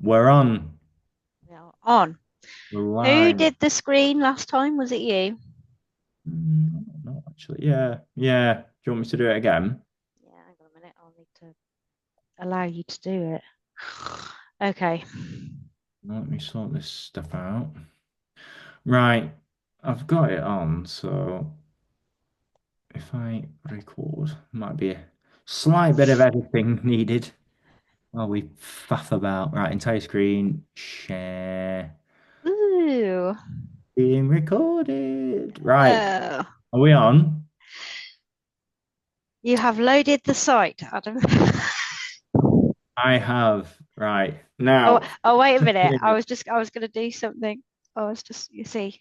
we're on. Now on. We're Who live. did the screen last time? Was it you? No, actually, yeah, yeah. Do you want me to do it again? Yeah, hang on a minute. I'll need to allow you to do it. Okay. Let me sort this stuff out. Right, I've got it on, so if I record, might be a slight bit of editing needed while we faff about. Right, entire screen, share, Ooh. being recorded. Right, Oh. are we on? You have loaded the site, Adam. I have. Right, Oh, now. oh, wait a minute. I was gonna do something. You see,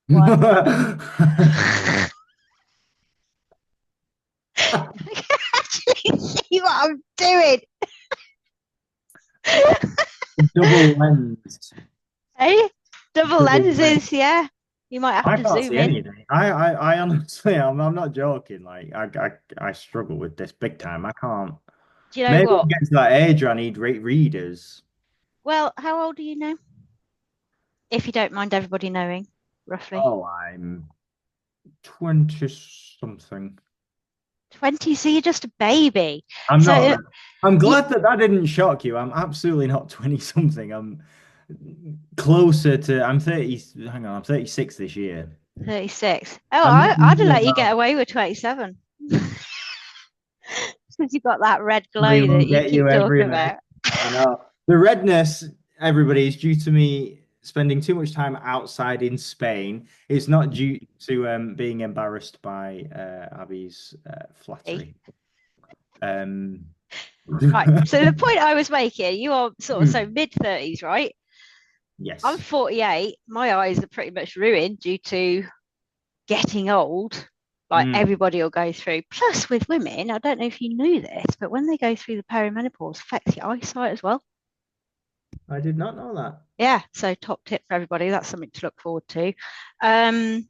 one. I can actually see what I'm doing. Double lens. Hey, double Double lens. lenses, yeah. You might have I to can't zoom see in. anything. I honestly, I'm not joking. Like, I struggle with this big time. I can't. Do you know Maybe what? it gets to that age where I need readers. Well, how old are you now? If you don't mind everybody knowing, roughly. Oh, I'm 20 something. 20, so you're just a baby. I'm So not. I'm you glad that that didn't shock you. I'm absolutely not 20 something. I'm closer to. I'm 30. Hang on, I'm 36 this year. 36. Oh, I'm I'd have more let you about. get away with 27. Since you've got that red We glow will that you get you keep talking everywhere. about. I know. The redness, everybody, is due to me spending too much time outside in Spain. It's not due to being embarrassed by Abby's flattery. Um, Right. So the point I was making, you are sort of so mid 30s, right? I'm yes. 48. My eyes are pretty much ruined due to getting old. Like Mm. everybody will go through. Plus, with women, I don't know if you knew this, but when they go through the perimenopause, it affects your eyesight as well. I did not know that. Yeah. So top tip for everybody. That's something to look forward to. Um,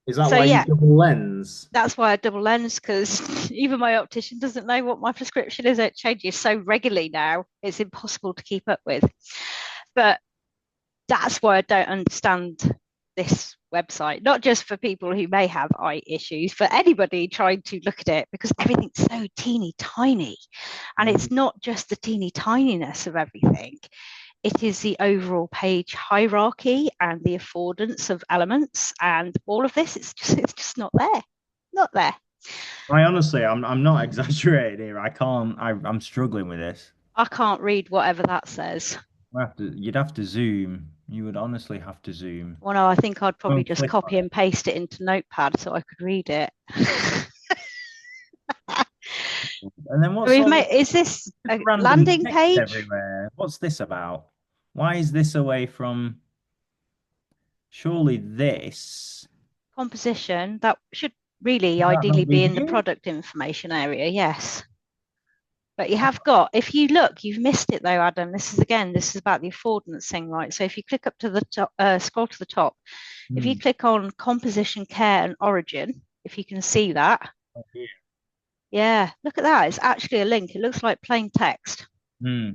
Is that so why you yeah, double lens? that's why I double lens because even my optician doesn't know what my prescription is. It changes so regularly now; it's impossible to keep up with. But that's why I don't understand this website, not just for people who may have eye issues, for anybody trying to look at it because everything's so teeny tiny. And Mm. it's not just the teeny tininess of everything, it is the overall page hierarchy and the affordance of elements and all of this. It's just not there. Not there. I honestly, I'm not exaggerating here. I can't. I'm struggling with this. I can't read whatever that says. You'd have to zoom. You would honestly have to zoom. Well, no, I think I'd probably Don't just click on copy it. and paste it into Notepad so I could read it. And then what's We've all this made, is this a random landing text page? everywhere? What's this about? Why is this away from surely this? Composition, that should really Would that ideally not be be in the here? product information area, yes. But you have got, if you look, you've missed it though, Adam. This is about the affordance thing, right? So if you click up to the top, scroll to the top, if you Hmm. click on composition, care, and origin, if you can see that, Oh, here. yeah, look at that. It's actually a link. It looks like plain text, Hmm.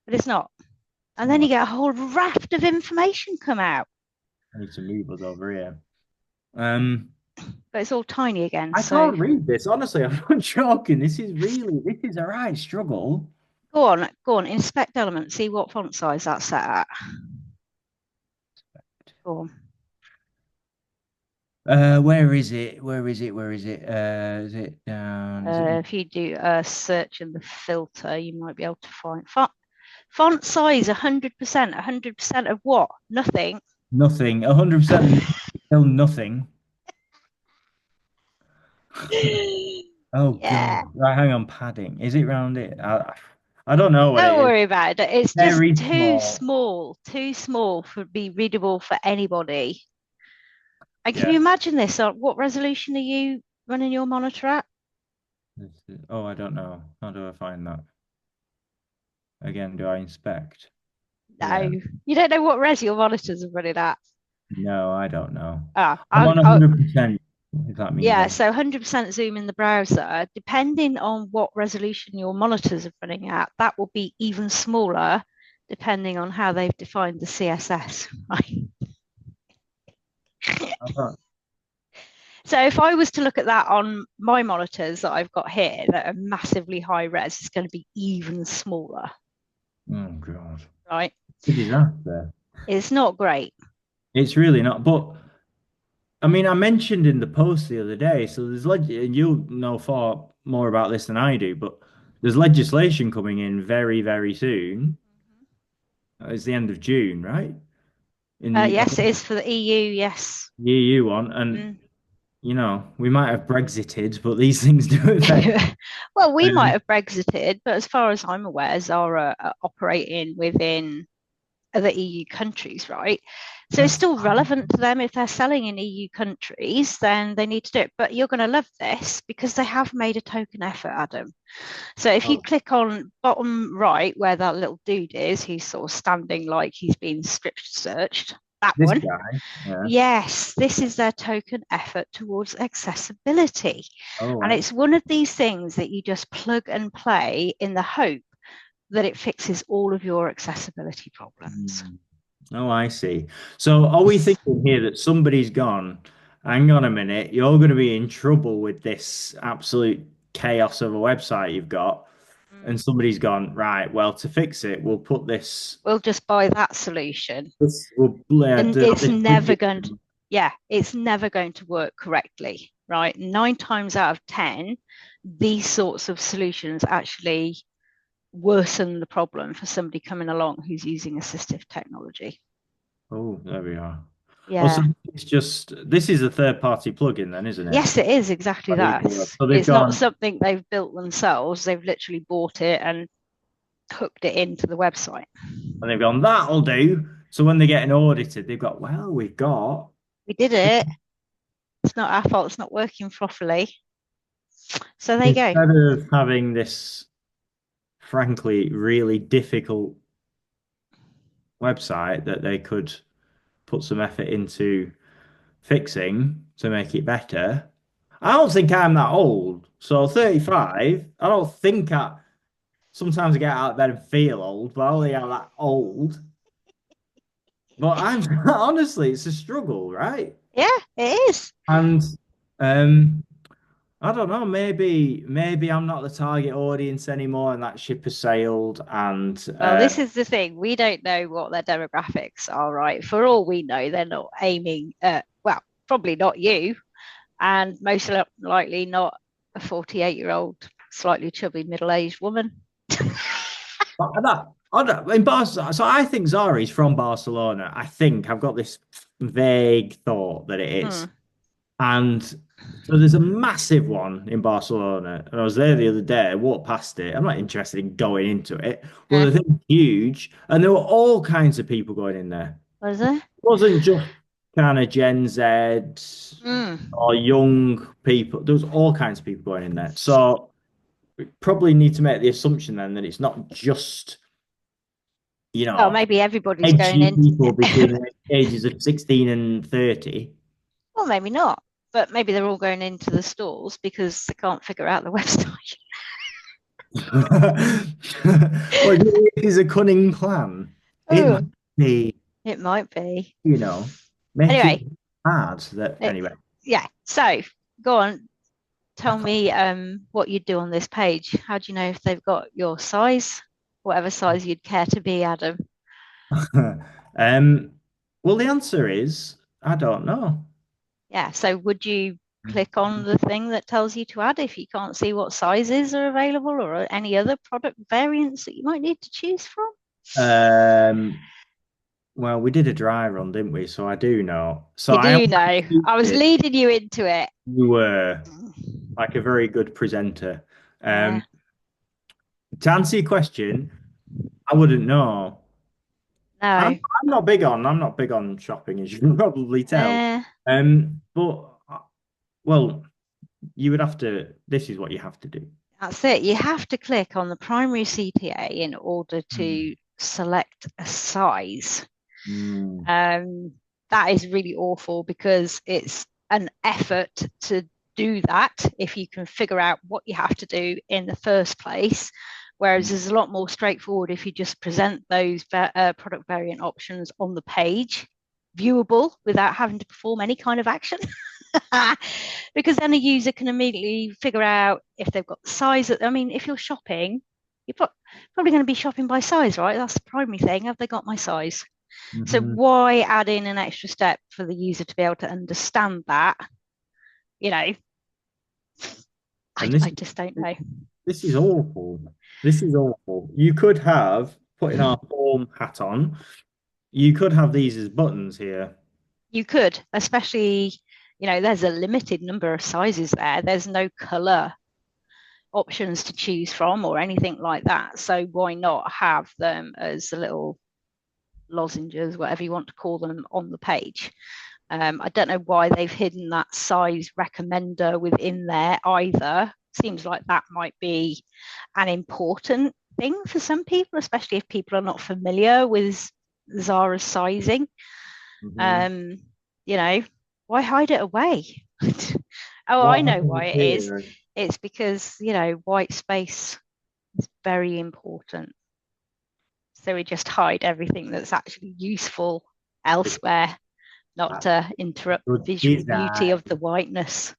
but it's not. And then Oh, you get a whole raft of information come out, I need to move us over here. Um, but it's all tiny again. I So can't read this. Honestly, I'm not joking. This is a right struggle. go on, inspect element, see what font size that's set at. Go on. Where is it? Where is it? Where is it? Is it down? Is it If you do a search in the filter, you might be able to find font size 100%. 100% of what? Nothing. nothing? 100% still nothing. Oh God. Yeah. Right, hang on, padding. Is it round it? I don't know what it Don't is. worry about it. It's just Very small. too small for be readable for anybody. And can you Yeah. imagine this? What resolution are you running your monitor at? Oh, I don't know. How do I find that? Again, do I inspect? No, Yeah. you don't know what res your monitors are running at. No, I don't know. Ah, I'm on 100%, if that means yeah, anything. so 100% zoom in the browser, depending on what resolution your monitors are running at, that will be even smaller depending on how they've defined the CSS. Right. I don't- So if I was to look at that on my monitors that I've got here that are massively high res, it's going to be even smaller, oh God. right? It's a disaster. It's not great. It's really not. But I mean, I mentioned in the post the other day, so and you'll know far more about this than I do, but there's legislation coming in very, very soon. It's the end of June, right? In the Yes, it is for the EU. Yes. EU one, and Mm. we might have Brexited, but these things do affect. Well, we might Um, have Brexited, but as far as I'm aware, Zara are operating within other EU countries, right? So it's that's still relevant to them if they're selling in EU countries, then they need to do it. But you're going to love this because they have made a token effort, Adam. So if you oh, click on bottom right where that little dude is, he's sort of standing like he's been strip searched, that this one. guy. Yeah. Yes, this is their token effort towards accessibility. Oh, And I it's one of these things that you just plug and play in the hope that it fixes all of your accessibility problems. see. Oh, I see. So are we thinking here that somebody's gone, hang on a minute, you're going to be in trouble with this absolute chaos of a website you've got, and Mm. somebody's gone, right, well, to fix it, we'll put We'll just buy that solution. we'll And have it's this never widget. going to, yeah, it's never going to work correctly, right? 9 times out of 10, these sorts of solutions actually worsen the problem for somebody coming along who's using assistive technology. Oh, there we are. Oh, so Yeah. this is a third party plugin then, isn't it? Yes, it is exactly that. So they've It's not gone something they've built themselves. They've literally bought it and hooked it into the website. and they've gone, that'll do. So when they're getting audited, they've got, well, we've got We did it. It's not our fault. It's not working properly. So there you go. instead of having this frankly really difficult website that they could put some effort into fixing to make it better. I don't think I'm that old. So 35, I don't think sometimes I get out of bed and feel old, but I don't think I'm that old. But I'm honestly, it's a struggle, right? Yeah, it is. And um, I don't know, maybe I'm not the target audience anymore and that ship has sailed and Well, this is the thing. We don't know what their demographics are, right? For all we know, they're not aiming at, well, probably not you, and most likely not a 48-year-old, slightly chubby middle aged woman. in Barcelona, so I think Zara is from Barcelona. I think I've got this vague thought that it Hmm. is. And so there's a massive one in Barcelona. And I was there the other day, I walked past it. I'm not interested in going into it. Well, Eh, the thing's huge, and there were all kinds of people going in there. was there? It wasn't just kind of Gen Z Hmm. or young people. There was all kinds of people going in there. So we probably need to make the assumption then that it's not just, you Well, know, maybe everybody's going edgy in. people between the ages of 16 and 30. Well, maybe not. But maybe they're all going into the stores because they can't figure out the website. Well, it is a cunning plan. It Oh, might be, it might be. you know, make it Anyway, hard that it, anyway. yeah. So go on, tell me what you'd do on this page. How do you know if they've got your size, whatever size you'd care to be, Adam? Um, well, the answer is I don't know. Yeah. So would you click on the thing that tells you to add if you can't see what sizes are available or any other product variants that you might need to choose from? Um, well, we did a dry run, didn't we? So I do know. So You I am do know. I was stupid. leading you into it. You were like a very good presenter. Yeah. Um, to answer your question, I wouldn't know. And No. I'm not big on shopping, as you can probably tell. Uh, But well, you would have to. This is what you have to do. that's it. You have to click on the primary CTA in order Hmm. to select a size. Hmm. Um, that is really awful because it's an effort to do that if you can figure out what you have to do in the first place. Whereas there's a lot more straightforward if you just present those product variant options on the page, viewable without having to perform any kind of action. Because then a user can immediately figure out if they've got the size. I mean, if you're shopping, you're probably going to be shopping by size, right? That's the primary thing. Have they got my size? So Hmm. why add in an extra step for the user to be able to understand that? You know, I, And this I just don't know. this is awful. This is awful. You could have, putting our form hat on, you could have these as buttons here. You could, especially, there's a limited number of sizes there. There's no color options to choose from or anything like that. So why not have them as a little lozenges, whatever you want to call them, on the page? I don't know why they've hidden that size recommender within there either. Seems like that might be an important thing for some people, especially if people are not familiar with Zara's sizing. Hmm. Um, you know, why hide it away? Oh, I What know happens why it is. here? It's because, white space is very important. So we just hide everything that's actually useful elsewhere, not That's to interrupt the good visual beauty design. of the whiteness.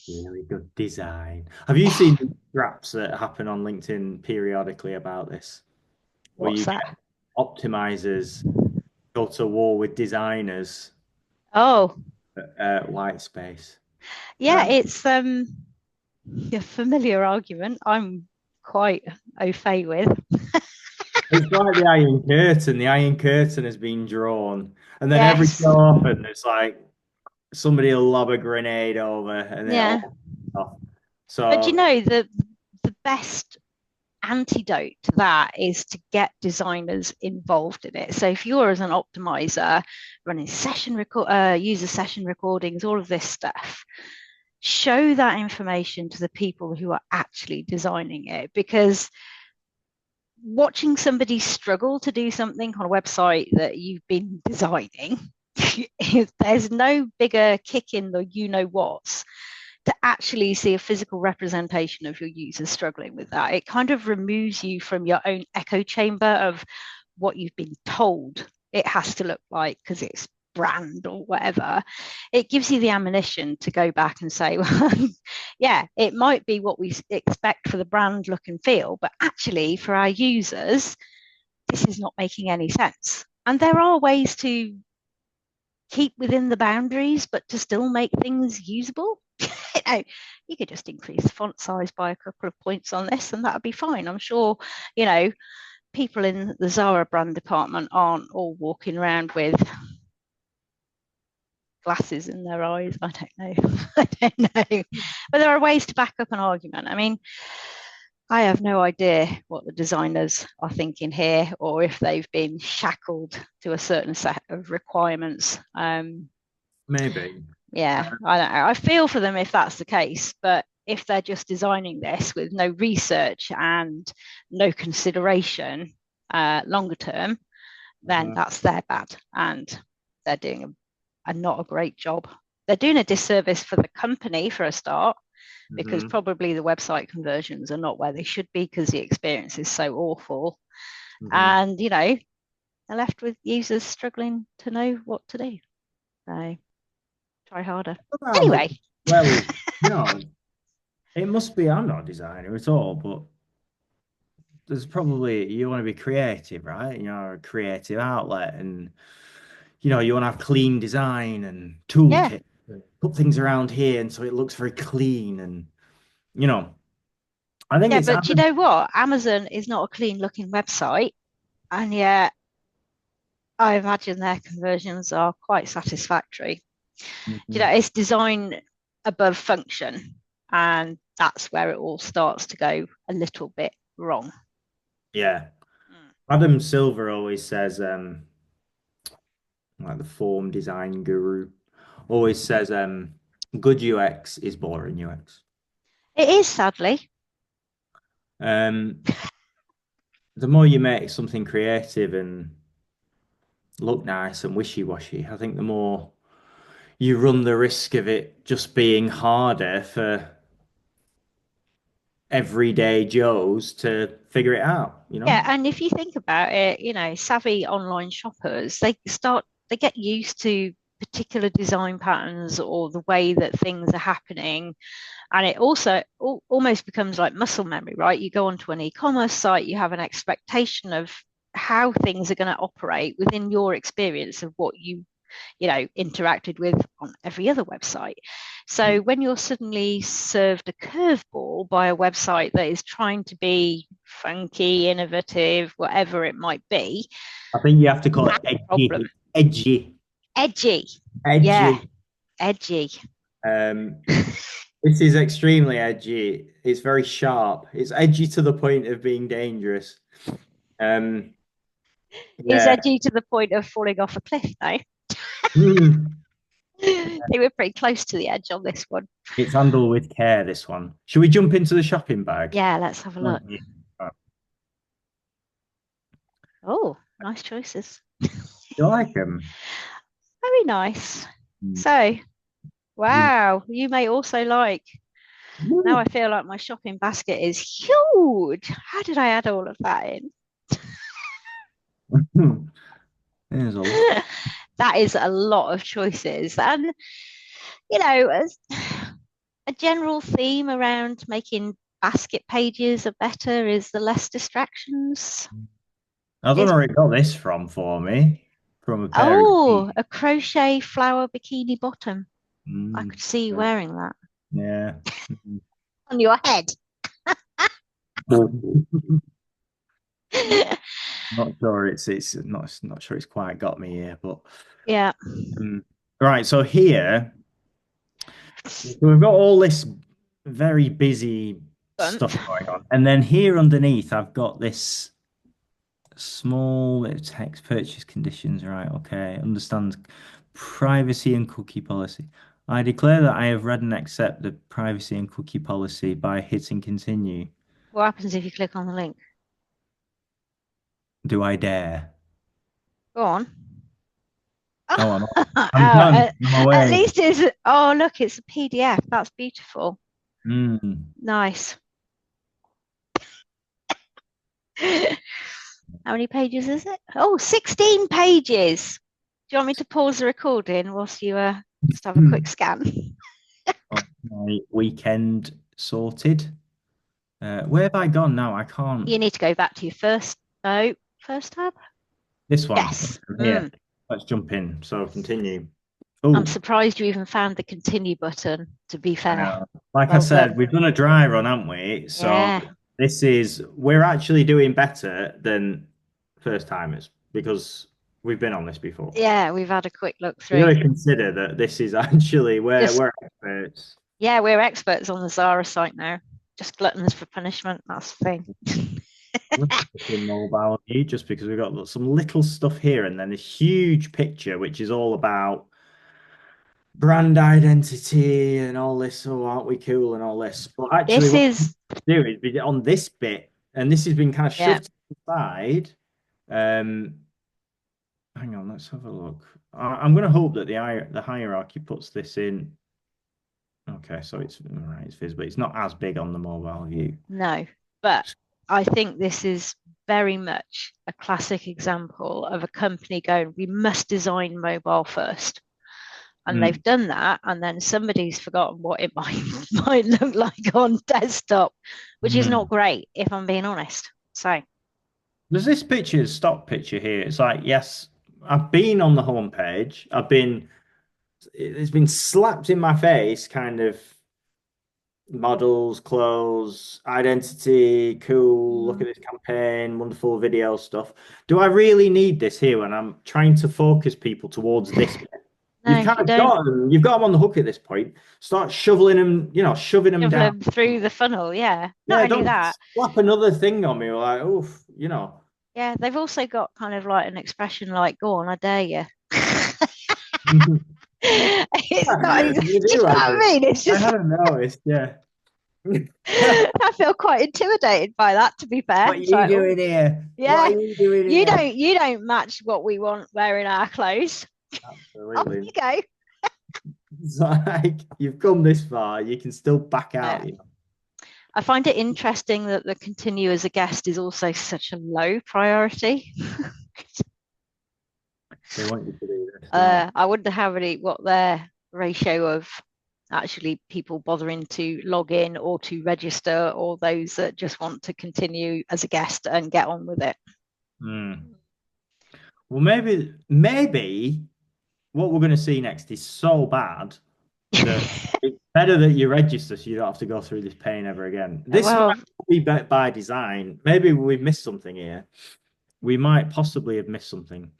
Really good design. Have you seen the scraps that happen on LinkedIn periodically about this? Where What's you that? get optimizers go to war with designers Oh, at white space. yeah, it's a familiar argument. I'm quite au fait with. It's like the Iron Curtain. The Iron Curtain has been drawn, and then every so Yes. often it's like somebody will lob a grenade over, and it Yeah. all off. But So, the best antidote to that is to get designers involved in it. So if you're as an optimizer running user session recordings, all of this stuff, show that information to the people who are actually designing it, because watching somebody struggle to do something on a website that you've been designing, there's no bigger kick in the whats to actually see a physical representation of your users struggling with that. It kind of removes you from your own echo chamber of what you've been told it has to look like because it's brand or whatever. It gives you the ammunition to go back and say, well, yeah, it might be what we expect for the brand look and feel, but actually for our users, this is not making any sense. And there are ways to keep within the boundaries, but to still make things usable. You could just increase the font size by a couple of points on this, and that would be fine. I'm sure, you know, people in the Zara brand department aren't all walking around with glasses in their eyes. I don't know. I don't know. But there are ways to back up an argument. I mean, I have no idea what the designers are thinking here, or if they've been shackled to a certain set of requirements. maybe. Yeah, I don't know. I feel for them if that's the case, but if they're just designing this with no research and no consideration longer term, then Uh, that's their bad, and they're doing a not a great job. They're doing a disservice for the company for a start, because mhm, probably the website conversions are not where they should be because the experience is so awful. mhm. And, they're left with users struggling to know what to do. So try harder. How much Anyway, well is no? It must be. I'm not a designer at all, but there's probably you want to be creative, right? You know, a creative outlet, and you want to have clean design and yeah. toolkit. Put things around here, and so it looks very clean. And you know, I think Yeah, it's but do you Adam. know what? Amazon is not a clean looking website, and yet I imagine their conversions are quite satisfactory. Mhm. It's design above function, and that's where it all starts to go a little bit wrong. Yeah, Mm. Adam Silver always says, like the form design guru, always says, good UX is boring UX. It is, sadly. Um, the more you make something creative and look nice and wishy-washy, I think the more you run the risk of it just being harder for everyday Joes to figure it out, you Yeah, know? and if you think about it, you know, savvy online shoppers, they get used to particular design patterns or the way that things are happening. And it also almost becomes like muscle memory, right? You go onto an e-commerce site, you have an expectation of how things are going to operate within your experience of what you know, interacted with on every other website. So when you're suddenly served a curveball by a website that is trying to be funky, innovative, whatever it might be, I think you have to call it that's a problem. edgy. Edgy. Edgy. Yeah, Edgy. edgy. Um, this is extremely edgy. It's very sharp. It's edgy to the point of being dangerous. Um, Is yeah. edgy to the point of falling off a cliff, though. Hmm. They were pretty close to the edge on this one. It's handled with care, this one. Should we jump into the shopping bag? Yeah, let's have a Oh, look. yeah. Oh, nice choices. You like them? Very nice. So, wow, you may also like. Now I feel like my shopping basket is huge. How did I add all of that in? There's a lot. That is a lot of choices. And, you know, a general theme around making basket pages are better is the less distractions. I don't Is know where it got this from for me. From a pair of jeans. oh, a crochet flower bikini bottom. I Mm, could see you wearing that yeah. on your head. Not sure it's not sure it's quite got me here, but Yeah. right. So here we've got all this very busy stuff Bunch. going on, and then here underneath I've got this small bit of text: purchase conditions. Right. Okay. Understand privacy and cookie policy. I declare that I have read and accept the privacy and cookie policy by hitting continue. What happens if you click on the link? Do I dare? Go on. Oh, I'm Oh, I'm done. I'm at away. least it's, oh, look, it's a PDF. That's beautiful. Mm. Nice. How many pages is it? Oh, 16 pages. Do you want me to pause the recording whilst you just have a quick scan? Got my weekend sorted. Where have I gone now? I can't. You need to go back to your first tab. This one. Yes. Here. Let's jump in. So continue. I'm Oh, surprised you even found the continue button, to be I fair. know. Like I Well said, done. we've done a dry run, haven't we? So Yeah. we're actually doing better than first timers because we've been on this before. Yeah, we've had a quick look You through. got to consider that this is actually where Just, we're experts. yeah, we're experts on the Zara site now. Just gluttons for punishment. That's the thing. In mobile view, just because we've got some little stuff here and then a huge picture, which is all about brand identity and all this. Oh, aren't we cool and all this? But actually, This what we is, do is on this bit, and this has been kind of yeah, shoved to the side. Um, hang on, let's have a look. I'm going to hope that the hierarchy puts this in. Okay, so it's right, it's visible. It's not as big on the mobile view. no, but I think this is very much a classic example of a company going, we must design mobile first. And they've Mm. done that, and then somebody's forgotten what it might look like on desktop, which is not Mm. great, if I'm being honest. So There's this picture, stock picture here. It's like, yes, I've been on the homepage. It's been slapped in my face, kind of models, clothes, identity, cool, look at this campaign, wonderful video stuff. Do I really need this here when I'm trying to focus people towards this bit? You've no, kind you of don't you've got them on the hook at this point. Start shoveling them, shoving them shove down. them through the funnel. Yeah. Not Yeah, only don't that, slap another thing on me like, oof. yeah, they've also got kind of like an expression like, go on, I dare you. It's not, do You you do know what have I it. mean? It's I just, hadn't noticed, yeah. I feel quite intimidated by that, to be fair. What are It's you like, oh, doing here? What yeah, are you doing here? you don't match what we want wearing our clothes. Off Absolutely. you go. It's like you've come this far, you can still back Yeah. out, I find it interesting that the continue as a guest is also such a low priority. They want you to do this, don't they? I wonder what their ratio of actually people bothering to log in or to register, or those that just want to continue as a guest and get on with it. Hmm. Well, maybe what we're going to see next is so bad that it's better that you register so you don't have to go through this pain ever again. This might Well, be by design. Maybe we've missed something here. We might possibly have missed something.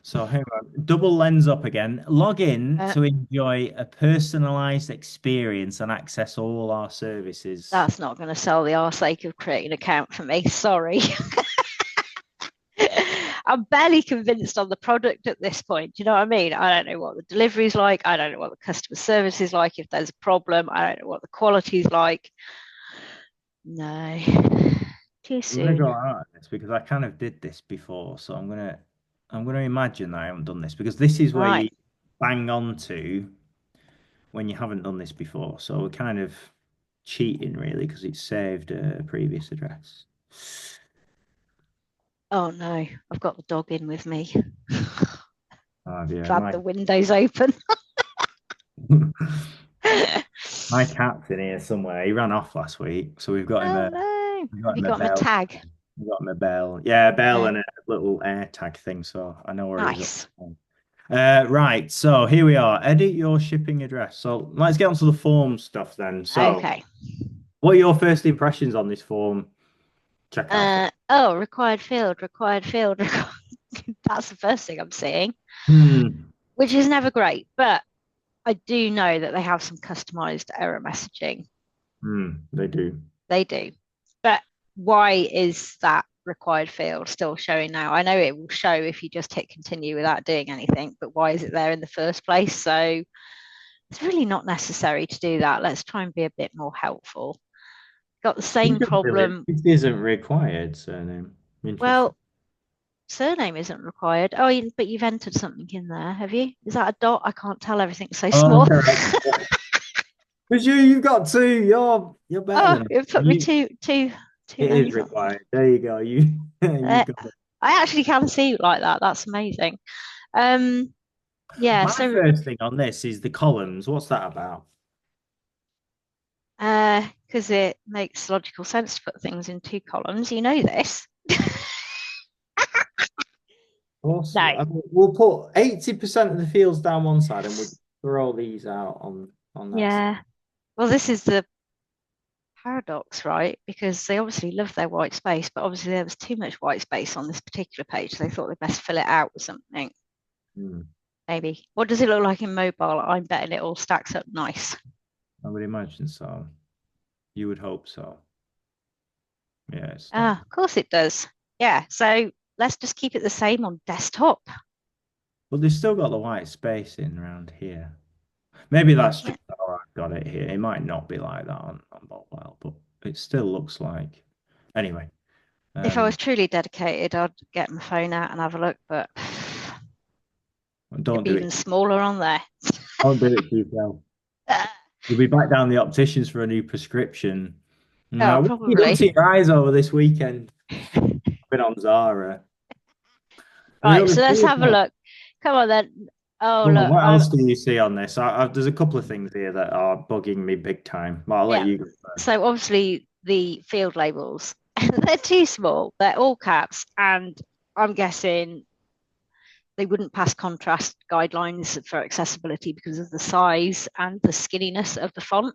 So hang on, double lens up again. Log in uh, to enjoy a personalized experience and access all our services. that's not going to sell the arse ache of creating an account for me. Sorry. I'm barely convinced on the product at this point. Do you know what I mean? I don't know what the delivery is like. I don't know what the customer service is like. If there's a problem, I don't know what the quality is like. No, too I'm gonna soon. go out of this because I kind of did this before, so I'm gonna imagine that I haven't done this because this is where Right. you bang on to when you haven't done this before. So we're kind of cheating really because it's saved a previous address. Oh no, I've got the dog in with me. Oh yeah, Glad the window's open. Oh my cat's in here somewhere. He ran off last week, so no. we've Have got you him a got him a bell. tag? We've got him a bell. Yeah, a bell Uh, and a little air tag thing, so I know where he's at. nice. Right, so here we are. Edit your shipping address. So let's get onto the form stuff then. So, Okay. what are your first impressions on this form checkout form? Oh, required field, required field. That's the first thing I'm seeing, Hmm. which is never great. But I do know that they have some customized error messaging. They do. They do. But why is that required field still showing now? I know it will show if you just hit continue without doing anything, but why is it there in the first place? So it's really not necessary to do that. Let's try and be a bit more helpful. Got the You same should really. problem. This isn't required surname. Interesting. Well, surname isn't required. Oh, but you've entered something in there, have you? Is that a dot? I can't tell. Everything's so Oh, small. correct. Because you've got two. You're better Oh, than it put me you. two It is names on. required. There you go. You Uh, you've got it. I actually can see it like that. That's amazing. Um, yeah. My So, first thing on this is the columns. What's that about? because it makes logical sense to put things in two columns. You know this. Also, No. I mean, we'll put 80% of the fields down one side and we'll throw these out on that side. Yeah. Well, this is the paradox, right? Because they obviously love their white space, but obviously there was too much white space on this particular page. So they thought they'd best fill it out with something. Hmm. Maybe. What does it look like in mobile? I'm betting it all stacks up nice. I would imagine so. You would hope so. Yeah, it's done. Ah, of course it does. Yeah. So let's just keep it the same on desktop. But they've still got the white space in around here. Maybe that's Yeah. just how I've got it here. It might not be like that on mobile, but it still looks like. Anyway, If I was um, truly dedicated, I'd get my phone out and have a look, but it'd don't be do even it. smaller on there. Don't do it to yourself. You'll be back down the opticians for a new prescription. Oh, What have you done to probably. your eyes over this weekend? Been on Zara. Have you Right, got so the let's have a teardowns? look. Come on then. Oh, Go on, look. what else do you see on this? There's a couple of things here that are bugging me big time. Well, I'll let Yeah. you go first. So obviously the field labels, they're too small. They're all caps, and I'm guessing they wouldn't pass contrast guidelines for accessibility because of the size and the skinniness of the font.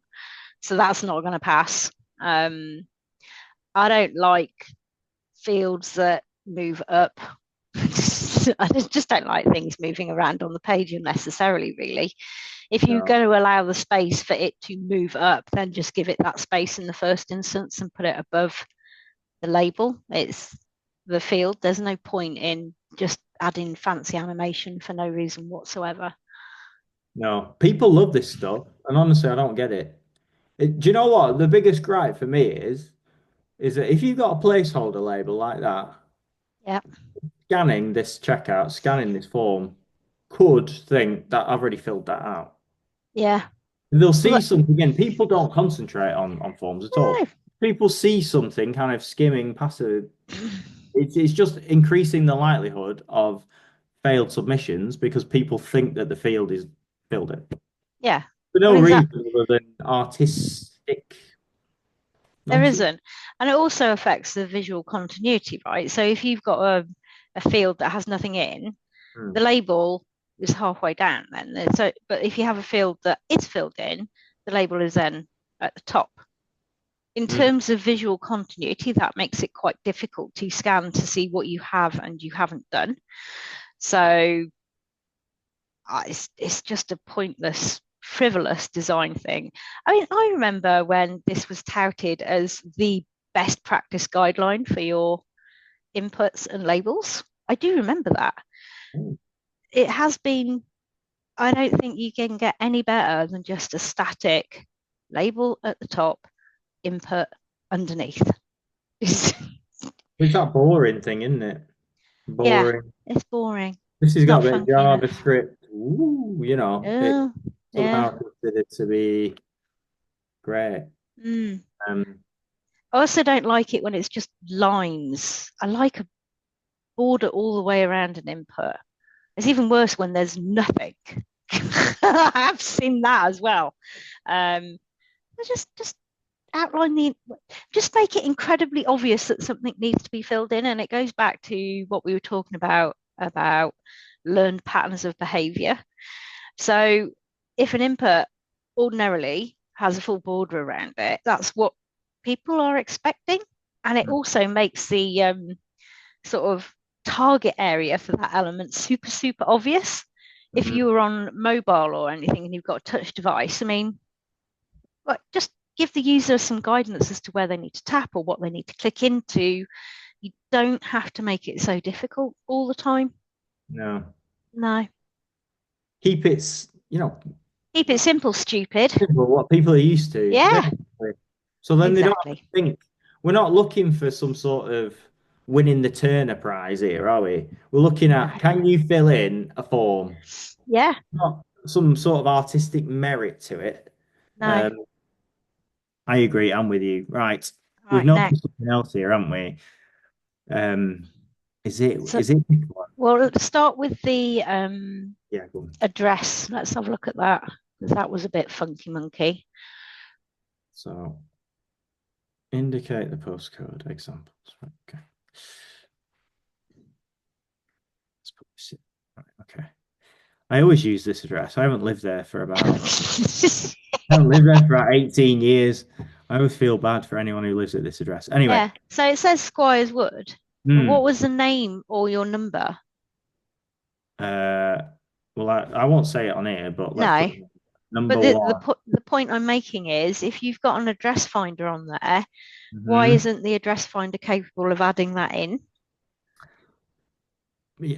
So that's not going to pass. Um, I don't like fields that move up. I just don't like things moving around on the page unnecessarily, really. If you're No, going to allow the space for it to move up, then just give it that space in the first instance and put it above the label. It's the field. There's no point in just adding fancy animation for no reason whatsoever. no. People love this stuff, and honestly, I don't get it. Do you know what? The biggest gripe for me is that if you've got a placeholder label like that, Yeah, scanning this form, could think that I've already filled that out. yeah. They'll Well, see something again. People don't concentrate on forms at no, all. people see something kind of skimming past it, it's just increasing the likelihood of failed submissions because people think that the field is filled in. Yeah. For Well, no reason exactly. other than artistic There nonsense. isn't. And it also affects the visual continuity, right? So if you've got a field that has nothing in, Hmm. the label is halfway down then. So, but if you have a field that is filled in, the label is then at the top. In Mhm. terms of visual continuity, that makes it quite difficult to scan to see what you have and you haven't done. So it's just a pointless, frivolous design thing. I mean, I remember when this was touted as the best practice guideline for your inputs and labels. I do remember that. It has been, I don't think you can get any better than just a static label at the top, input underneath. It's that boring thing, isn't it? Yeah, Boring. it's boring. This has It's got not a bit of funky enough. JavaScript. Ooh, it's Oh, yeah. somehow considered to be great. Mm. Um, I also don't like it when it's just lines. I like a border all the way around an input. It's even worse when there's nothing. I have seen that as well. Um, just outline the, just make it incredibly obvious that something needs to be filled in, and it goes back to what we were talking about learned patterns of behavior. So if an input ordinarily has a full border around it, that's what people are expecting, and it also makes the sort of target area for that element super, super obvious. If you mhm. were on mobile or anything and you've got a touch device, I mean, like, just give the user some guidance as to where they need to tap or what they need to click into. You don't have to make it so difficult all the time. No. No. Keep it, Keep it simple, stupid. simple, what people are used to, Yeah, basically. So then they don't have to exactly. think. We're not looking for some sort of winning the Turner Prize here, are we? We're looking No. at can you fill in a form? Yeah, Not some sort of artistic merit to it. no. Um, I agree. I'm with you. Right. All We've right, next. noticed something else here, haven't we? Um, is it So, is it this one? well, let's start with the Yeah, go on. address. Let's have a look at that because that was a bit funky monkey. So indicate the postcode examples. Right, okay. Let's put this in. Right, okay. I always use this address. I haven't lived there for about I haven't lived there for about 18 years. I always feel bad for anyone who lives at this address. Anyway, Yeah. So it says Squires Wood. What hmm. was the name or your number? Uh, well, I won't say it on here, but let's put No. number But one. the point I'm making is if you've got an address finder on there, why Hmm. isn't the address finder capable of adding that in? Yeah,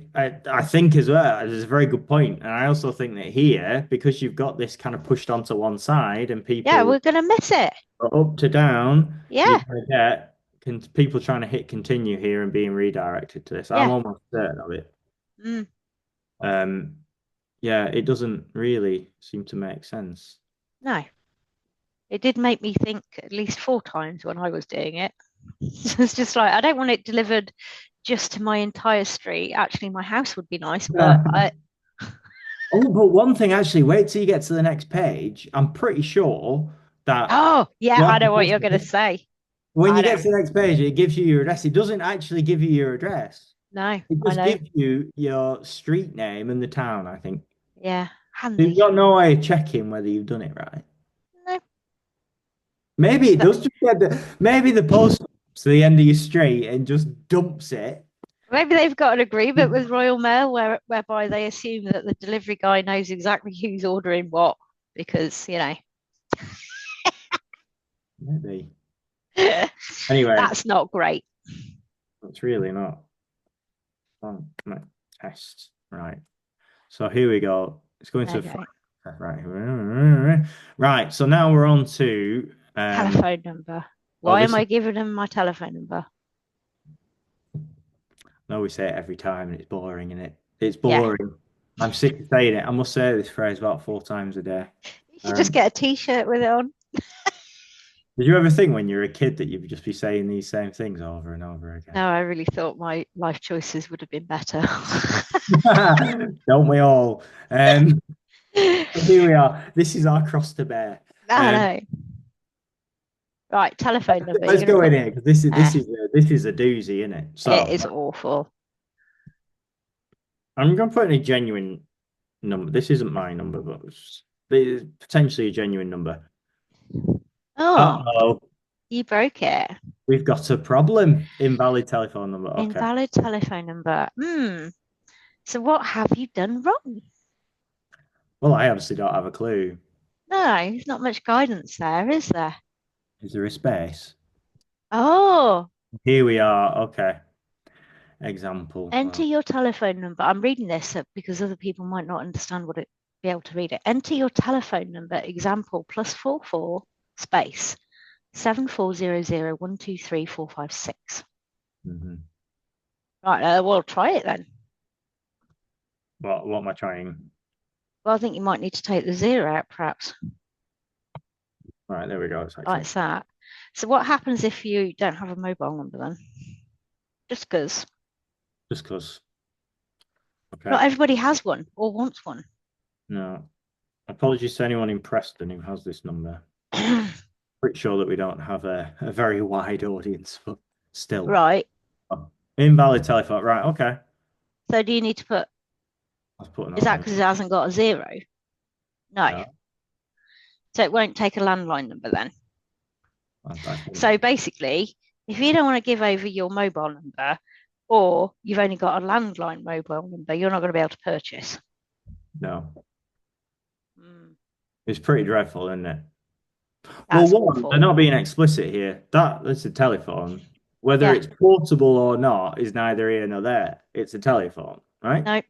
I think as well, it's a very good point. And I also think that here, because you've got this kind of pushed onto one side and Yeah, people we're gonna miss it. are up to down, you're Yeah, going to get people trying to hit continue here and being redirected to this. I'm yeah. almost certain of it. Mm, Um, yeah, it doesn't really seem to make sense. no. It did make me think at least four times when I was doing it. It's just like I don't want it delivered just to my entire street. Actually, my house would be nice, but I Oh, but one thing actually, wait till you get to the next page. I'm pretty sure that oh yeah, I what know what you're gonna say. when I you get know. to the next page, it gives you your address. It doesn't actually give you your address. No, It I just know. gives you your street name and the town, I think. Yeah, So you've handy. got no way of checking whether you've done it right. No, Maybe it that, does just get maybe the post to the end of your street and just dumps it. maybe they've got an agreement with Royal Mail whereby they assume that the delivery guy knows exactly who's ordering what because Maybe. Anyway, that's not great. it's really not. No, test. Right. So here we go. It's going to Okay. right. Right. So now we're on to Telephone number. oh Why am this I giving them my telephone number? no, we say it every time and it's boring, isn't it? It's Yeah. boring. I'm sick of saying it. I must say this phrase about 4 times a day. You should just Um, get a t-shirt with it on. Did you ever think when you were a kid that you'd just be saying these same things over and over again? No, I really thought my life choices would have been better. Don't we all? Um, Here we are. This is our cross to bear. I Um, know. Right, telephone number. You're let's going to go in put, here because this is eh, this is a doozy, isn't it? it So is awful. I'm going to put in a genuine number. This isn't my number, but it's potentially a genuine number. Oh, Uh-oh, you broke it. we've got a problem. Invalid telephone number. Okay. Invalid telephone number. So what have you done wrong? Well, I obviously don't have a clue. No, there's not much guidance there, is there? Is there a space? Oh, Here we are. Okay. Example. enter your telephone number. I'm reading this because other people might not understand what it be able to read it. Enter your telephone number. Example +44 space 7400123456. Mhm. Right, we'll try it then. What am I trying? Well, I think you might need to take the zero out, perhaps, All right, there we go. It's actually like that. So what happens if you don't have a mobile number then? Just because just because. Okay. not everybody has one or wants one. No. Apologies to anyone in Preston who has this number. Pretty sure that we don't have a very wide audience, but still. Right. Oh, invalid telephone. Right, okay. So do you need to put, Let's put a is note that in. because it hasn't got a zero? No. No, So it won't take a landline number then. I think So basically, if you don't want to give over your mobile number or you've only got a landline mobile number, you're not going to be able to purchase. no. Mm, It's pretty dreadful, isn't it? Well, that's one, they're awful. not being explicit here. That's a telephone. Whether Yeah. it's portable or not is neither here nor there. It's a telephone, right? No.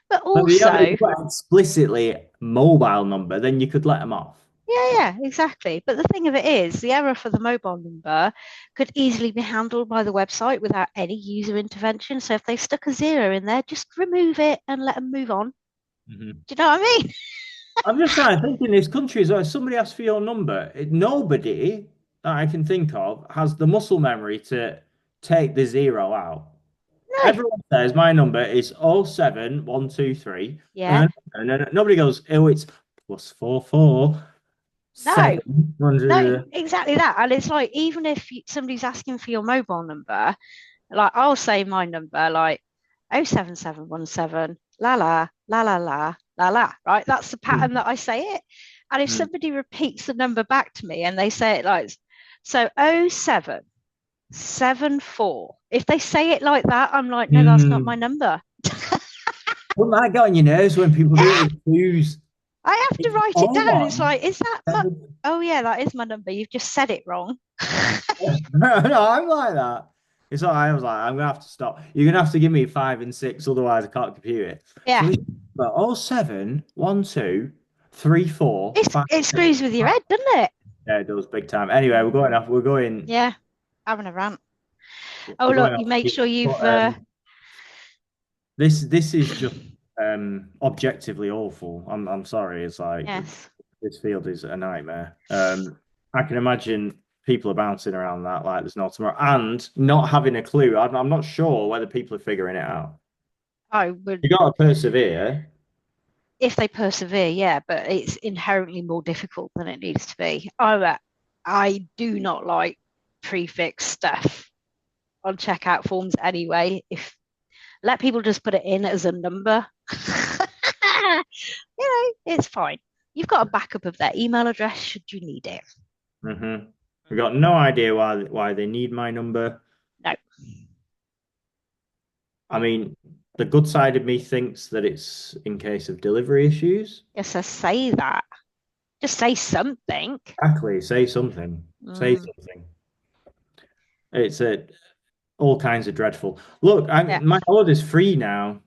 But But if also, you put explicitly mobile number, then you could let them off. yeah, exactly. But the thing of it is, the error for the mobile number could easily be handled by the website without any user intervention. So if they stuck a zero in there, just remove it and let them move on. Mhm. Do you know what I mean? I'm just trying to think in this country as well. If somebody asks for your number, nobody that I can think of has the muscle memory to take the zero out. No. Everyone says my number is 07123. Yeah. And then nobody goes, oh, it's +44 No. 7. No, exactly that. And it's like, even if somebody's asking for your mobile number, like I'll say my number, like 07717, la la, la la la, la la, right? That's the pattern that I say it. And if somebody repeats the number back to me and they say it like, so 0774, if they say it like that, I'm like, no, that's not my Mm. number. Wouldn't that get on your nerves when people do it Yeah, in twos? I have to It's write it down. It's 01. like, is that my, oh yeah, that is my number. You've just said it wrong. No, I'm like that. It's all right. I was like, I'm gonna have to stop. You're gonna have to give me 5 and 6, otherwise I can't compute it. So Yeah, it's but 07123456. it screws with your head, doesn't it? Yeah, it does big time. Anyway, we're going Mm, off. We're going. yeah, having a rant. Oh, We're look, going you off. make sure But, you've, this is just objectively awful. I'm sorry. It's like yes. this field is a nightmare. I can imagine people are bouncing around that like there's no tomorrow, and not having a clue. I'm not sure whether people are figuring it out. I would, You got to persevere. if they persevere, yeah, but it's inherently more difficult than it needs to be. I do not like prefix stuff on checkout forms anyway. If let people just put it in as a number, it's fine. You've got a backup of their email address should you need it. We got no idea why they need my number. No, I mean, the good side of me thinks that it's in case of delivery issues. just say that. Just say something. Exactly. Say something. Say Mm, something. It's all kinds of dreadful. Look, yeah. my order's free now.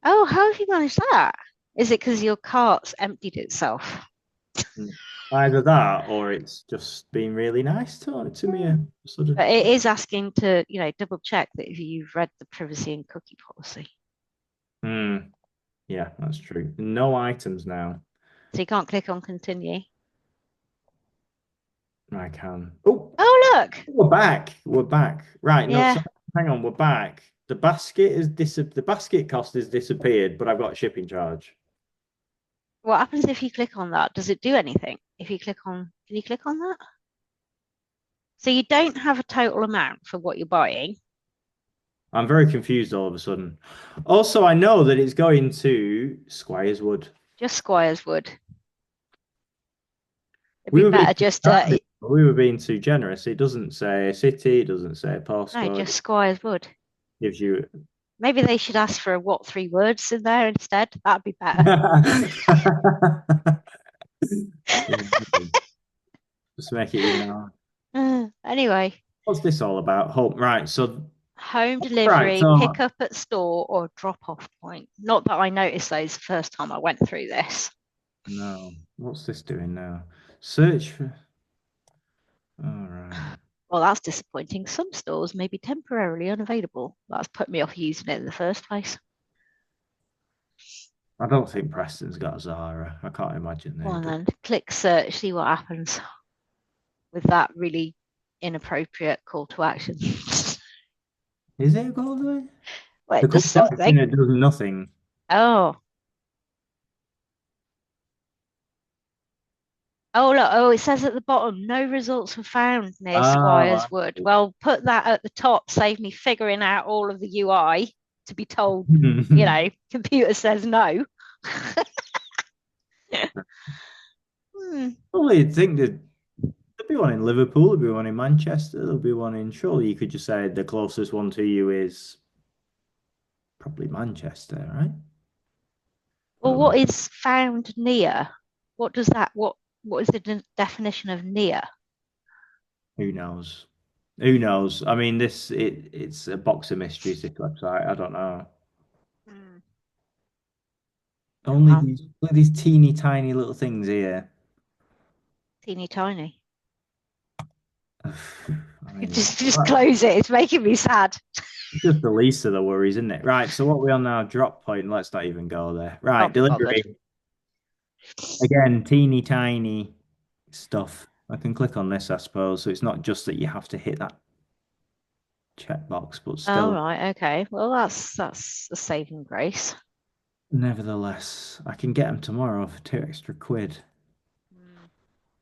Oh, how have you managed that? Is it because your cart's emptied itself? Either that or it's just been really nice to me. Hmm. Sort of. But it is asking to, double check that if you've read the privacy and cookie policy. Hmm. Yeah, that's true. No items now. So you can't click on continue. I can. Oh, Oh, look. we're back. We're back. Right. No, Yeah. so hang on. We're back. The basket the basket cost has disappeared, but I've got a shipping charge. What happens if you click on that? Does it do anything? If you click on, can you click on that? So you don't have a total amount for what you're buying, I'm very confused all of a sudden. Also, I know that it's going to Squires Wood. just Squires Wood. It'd We be were being better too just kind. We were being too generous. It doesn't say city, it doesn't say no, postcode. just It Squires Wood. gives you. Maybe they should ask for what three words in there instead. That'd be better. Yeah, just make it even hard. Anyway, What's this all about? Home, right. So, home right. delivery, pick So, up at store, or drop off point. Not that I noticed those the first time I went through this. no. What's this doing now? Search for. All right. Well, that's disappointing. Some stores may be temporarily unavailable. That's put me off using it in the first place. I don't think Preston's got a Zara. I can't imagine Go they on do. then, click search, see what happens with that really inappropriate call to action. Is it a gold way? Well, The it does call to something. action, it does nothing. Oh, oh, look. Oh, it says at the bottom, no results were found near Ah, Squires Wood. Well, put that at the top, save me figuring out all of the UI to be told, right. computer says no. Hmm. Well, you'd think that there'd be one in Liverpool, there'd be one in Manchester, there'll be one in. Surely you could just say the closest one to you is probably Manchester, right? I Well, don't know. what is found near? What does that, what is the definition of near? Who knows? Who knows? I mean, it's a box of mysteries, this website. I don't know. Hmm. Oh, Only well, these look at these teeny tiny little things here. teeny tiny. I mean, Just close it. It's making me sad. it's just the least of the worries, isn't it? Right, so what we on now? Drop point. Let's not even go there. Right, Can't be bothered. delivery. Again, teeny tiny stuff. I can click on this, I suppose. So it's not just that you have to hit that checkbox, but Oh, still, right. Okay. Well, that's a saving grace. nevertheless, I can get them tomorrow for £2 extra. Mm.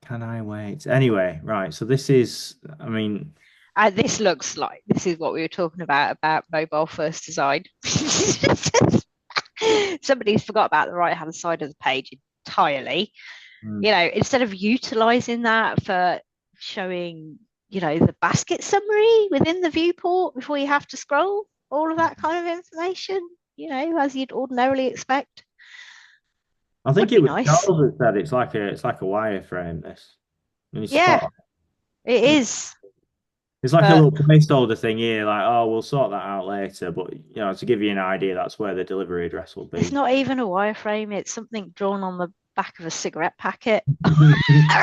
Can I wait? Anyway, right. So this is, I mean, This looks like this is what we were talking about mobile first design. Somebody's forgot about the right hand side of the page entirely. hmm, Instead of utilizing that for showing, the basket summary within the viewport before you have to scroll, all of that kind of information, as you'd ordinarily expect, I would think it be was nice. Charles that said it's like a wireframe. This, and he's Yeah, spot it on. is. It's like a But little placeholder thing here, like, oh, we'll sort that out later. But to give you an idea, that's where the delivery address will it's be. not even a wireframe, it's something drawn on the back of a cigarette packet or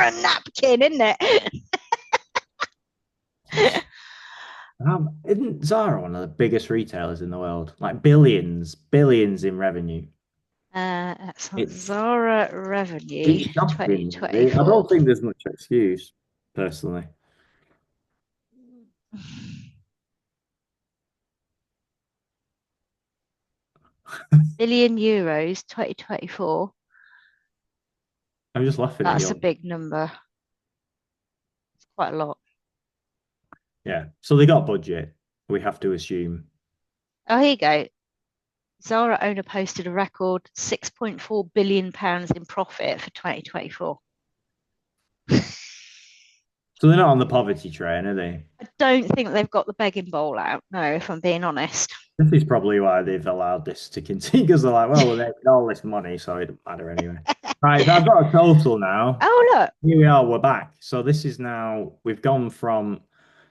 a napkin, isn't it? Isn't Zara one of the biggest retailers in the world? Like billions, billions in revenue. Excellent. It's Zara revenue it's shocking, really. I 2024. don't think there's much excuse, personally. Billion euros 2024. I'm just laughing at That's a you. big number. It's quite a lot. Yeah. So they got budget, we have to assume. Oh, here you go. Zara owner posted a record £6.4 billion in profit for 2024. So they're not on the poverty train, are they? I don't think they've got the begging bowl out, no, if I'm being honest. This is probably why they've allowed this to continue because they're like, well, we're making all this money, so it doesn't matter anyway. Right, so I've got a total now. Oh, look, Here we are, we're back. So this is now, we've gone from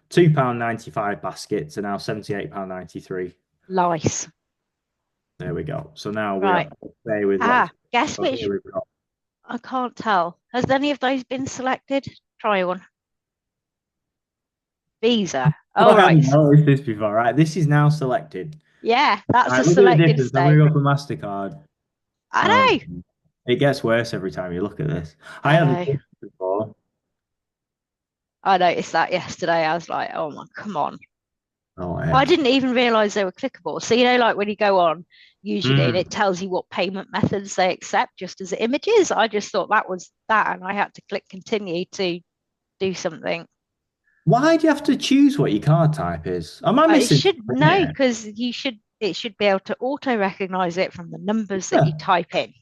£2.95 basket to now £78.93. lice. There we go. So now we Right. have to stay with Ah, what's. guess So which? here we've got. I can't tell. Has any of those been selected? Try one. Visa. Oh, Oh, I right. hadn't noticed this before, right? This is now selected. Yeah, that's All a right, look at the selected difference. I'm going state. to go for MasterCard. I Oh, know. it gets worse every time you look at this. I I haven't know. seen this before. I noticed that yesterday. I was like, oh my, come on. Oh, I heck. didn't even realize they were clickable. So, like when you go on, usually, and Mm. it tells you what payment methods they accept just as images. I just thought that was that. And I had to click continue to do something. Why do you have to choose what your card type is? Am I It missing should something know here? because it should be able to auto recognize it from the numbers that you Yeah. type in.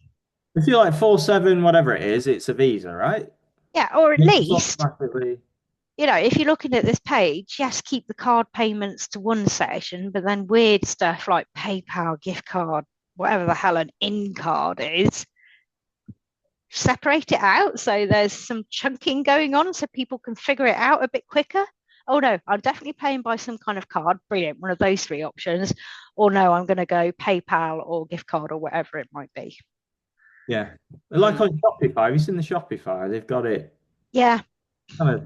If you're like 47, whatever it is, it's a Visa, right? Yeah, or at It just least, automatically. if you're looking at this page, yes, keep the card payments to one section, but then weird stuff like PayPal, gift card, whatever the hell an in card is, separate it out so there's some chunking going on so people can figure it out a bit quicker. Oh no, I'm definitely paying by some kind of card. Brilliant, one of those three options. Or no, I'm going to go PayPal or gift card or whatever it might be. Yeah. Like Mm. on Shopify, have you seen the Shopify? They've got it Yeah, kind of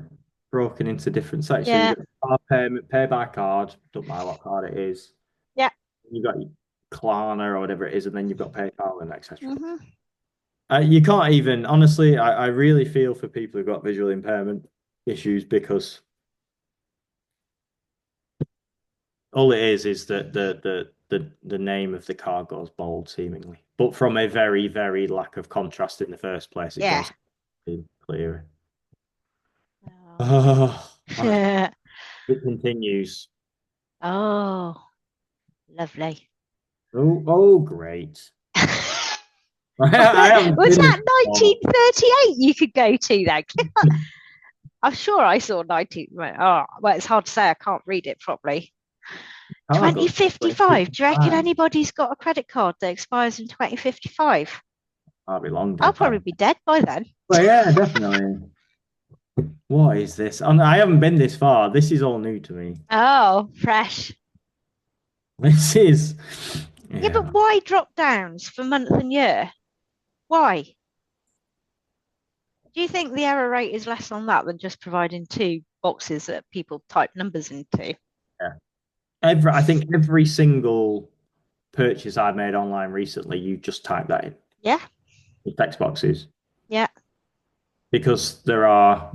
broken into different sections. yeah, You've got card payment, pay by card, don't matter what card it is. yeah. You've got your Klarna or whatever it is, and then you've got PayPal and etc. Mm-hmm. You can't even, honestly, I really feel for people who've got visual impairment issues because all it is that the name of the card goes bold seemingly. But from a very, very lack of contrast in the first place, it Yeah. goes clearer. Oh. Oh, it continues. Oh, lovely. Oh, great. Was I haven't seen this that before. 1938 you could go to then? I'm sure I saw 19. Oh, well, it's hard to say. I can't read it properly. Card goes to 2055. Do you reckon 55. anybody's got a credit card that expires in 2055? I'll be long I'll dead by probably then. be dead by then. Well, yeah, definitely. What is this? I haven't been this far. This is all new to me. Oh, fresh. This is, Yeah, but yeah. why drop downs for month and year? Why? Do you think the error rate is less on that than just providing two boxes that people type numbers into? Yeah. I think every single purchase I've made online recently, you just type that in Yeah, the text boxes yeah. because there are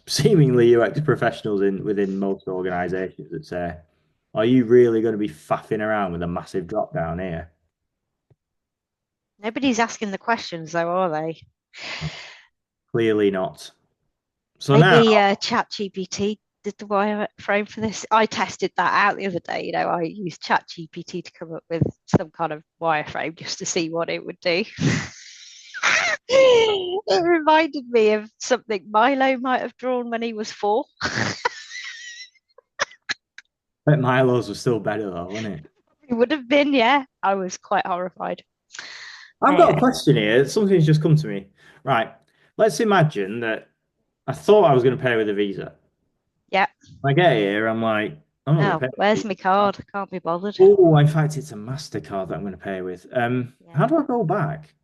seemingly UX professionals within most organizations that say, are you really going to be faffing around with a massive drop down here? Nobody's asking the questions though, are they? Clearly not. So now, Maybe ChatGPT did the wireframe for this. I tested that out the other day. I used ChatGPT to come up with some kind of wireframe just to see what it would do. It reminded me of something Milo might have drawn when he was 4. but Milo's was still better though, wasn't it? It would have been, yeah. I was quite horrified. I've got a Yeah, question here. Something's just come to me. Right. Let's imagine that I thought I was going to pay with a Visa. yeah. I get here, I'm like, I'm not going Oh, to pay with where's a my Visa. card? Can't be bothered. Oh, in fact, it's a MasterCard that I'm going to pay with. How Yeah. do I go back?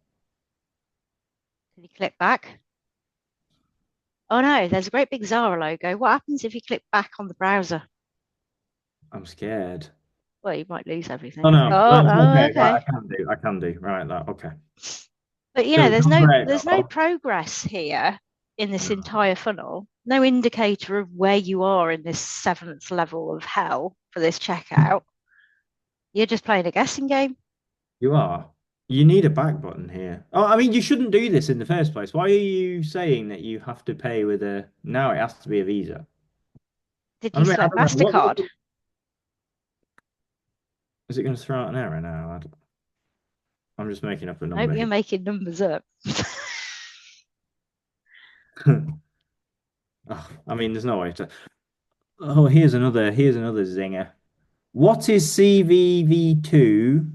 Can you click back? Oh no, there's a great big Zara logo. What happens if you click back on the browser? I'm scared. Well, you might lose Oh everything. no, Oh, that's oh, okay. Right, okay. I can do. I can do. Right, that okay. But Still there's not no great there's no though. progress here in this No. entire funnel. No indicator of where you are in this seventh level of hell for this checkout. You're just playing a guessing game. You are. You need a back button here. Oh, I mean, you shouldn't do this in the first place. Why are you saying that you have to pay with a? Now it has to be a Visa. Did I you mean, I select don't know. MasterCard? Is it going to throw out an error now? I'm just making up a Nope, number you're here. making numbers up. Oh, I mean, there's no way to. Oh, here's another zinger. What is CVV2?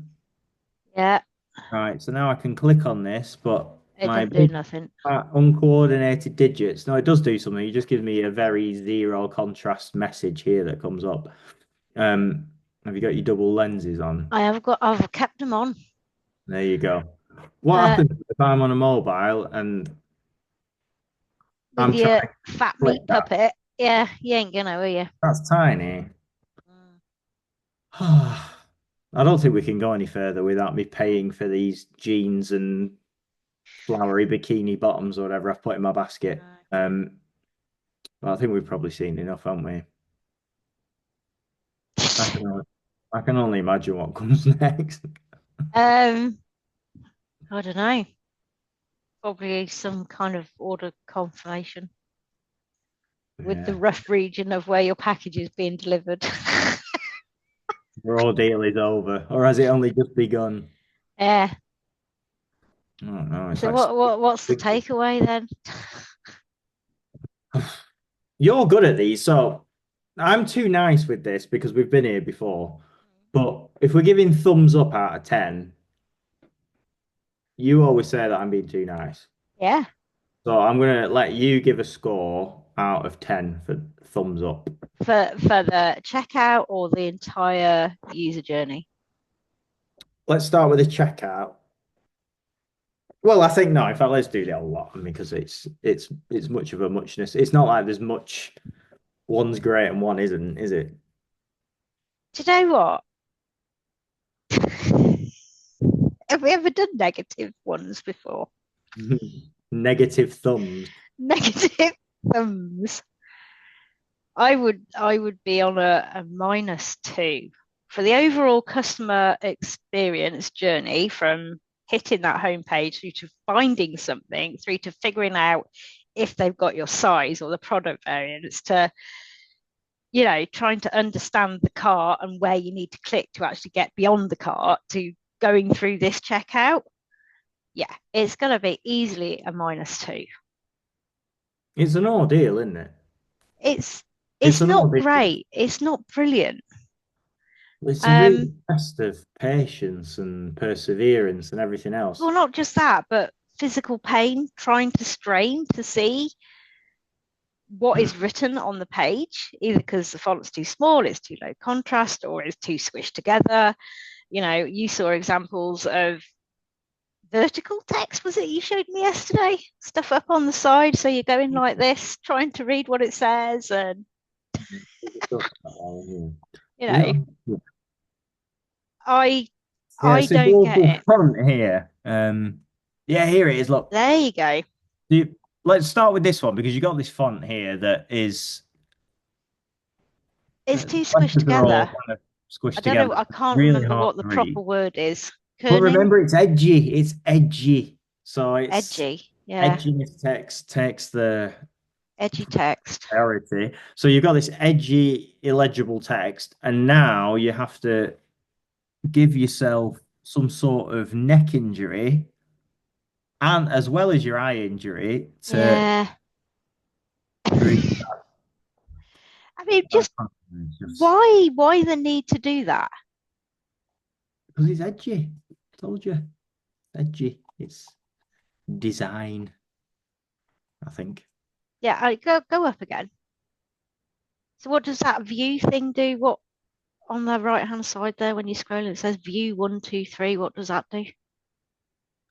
Yeah, Right, so now I can click on this, but it my doesn't do big nothing. uncoordinated digits. No, it does do something. It just gives me a very zero contrast message here that comes up. Um, have you got your double lenses on? I've kept them on. There you go. What Uh, happens if I'm on a mobile and with I'm trying your to fat click meat that? puppet. Yeah, you ain't gonna, are you? That's tiny. Mm, I don't think we can go any further without me paying for these jeans and flowery bikini bottoms or whatever I've put in my basket. no. Well, I think we've probably seen enough, haven't we? I can only, I can only imagine what comes next. Um, I don't know. Probably some kind of order confirmation with the Yeah, rough region of where your package is being delivered. our ordeal is over, or has it only just begun? Yeah. I don't know. It's So like what's the takeaway then? you're good at these, so I'm too nice with this because we've been here before. But if we're giving thumbs up out of 10, you always say that I'm being too nice. Yeah. So I'm gonna let you give a score out of 10 for thumbs up. For the checkout or the entire user journey? Let's start with the checkout. Well, I think no. In fact, let's do the whole lot because it's much of a muchness. It's not like there's much. One's great and one isn't, is it? Do you know what? Have we ever done negative ones before? Negative thumbs. Negative thumbs. I would be on a -2 for the overall customer experience journey from hitting that homepage through to finding something through to figuring out if they've got your size or the product variants to trying to understand the cart and where you need to click to actually get beyond the cart to going through this checkout. Yeah, it's going to be easily a -2. It's an ordeal, isn't it? It's It's it's an not ordeal. great. It's not brilliant. It's a Um, real test of patience and perseverance and everything else. well, not just that, but physical pain, trying to strain to see what is written on the page, either because the font's too small, it's too low contrast, or it's too squished together. You saw examples of vertical text, was it you showed me yesterday? Stuff up on the side, so you're going like this, trying to read what it says, and you Yeah. know, I Yeah, I it's a don't get global it. font here. Yeah, here it is. Look, There you go. you, let's start with this one because you got this font here that is It's the too squished letters are all together. kind of I squished don't know. together. I can't Really remember hard what the to proper read. word is. But Kerning, remember, it's edgy. It's edgy. So it's edgy. Yeah, edginess text takes the edgy text. priority. So you've got this edgy, illegible text, and now you have to give yourself some sort of neck injury and as well as your eye injury to Yeah. read I mean, that just content. Just why the need to do that? because it's edgy. I told you, edgy. It's design, I think. Yeah, go up again. So what does that view thing do? What on the right hand side there when you scroll it says view 1, 2, 3. What does that do?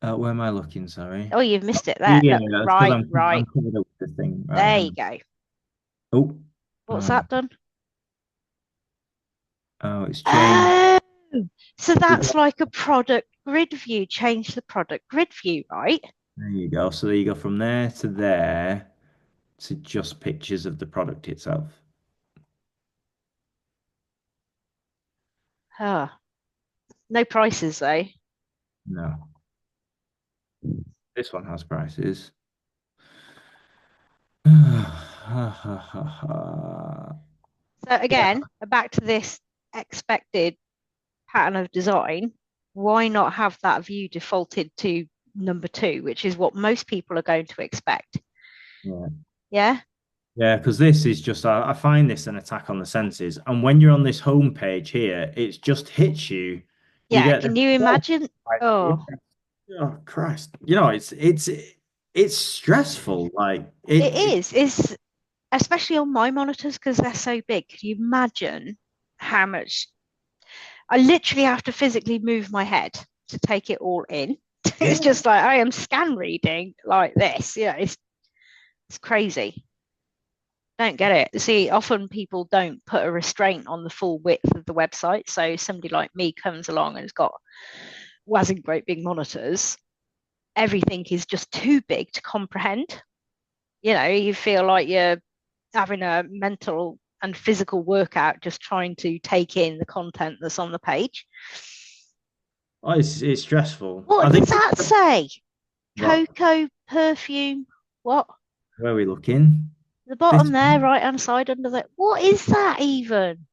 Where am I looking? Sorry. Oh, you've missed it there. Yeah, Look, that's because right, I'm right. covered up with the thing. Right, There hang you on. go. Oh, What's uh, that done? oh, it's changed. Oh, so that's like a product grid view. Change the product grid view, right? There you go. So there you go from there to there to just pictures of the product itself. Huh. No prices though. No, this one has prices. So Yeah, again, back to this expected pattern of design. Why not have that view defaulted to number 2, which is what most people are going to expect? yeah, Yeah. yeah. Because this is just, I find this an attack on the senses. And when you're on this home page here, it just hits you. You Yeah. get this. Can you Oh, imagine? Oh, oh, Christ! It's stressful. Like it it. is. It's especially on my monitors because they're so big. Can you imagine how much I literally have to physically move my head to take it all in? It's Yeah, just like I am scan reading like this. Yeah, it's crazy. Don't get it. See, often people don't put a restraint on the full width of the website. So somebody like me comes along and has got wazzing great big monitors. Everything is just too big to comprehend. You feel like you're having a mental and physical workout just trying to take in the content that's on the page. Oh, it's stressful. What I does think that say? what Cocoa perfume. What? where are we looking? The bottom This there, right hand side under that. What is that even?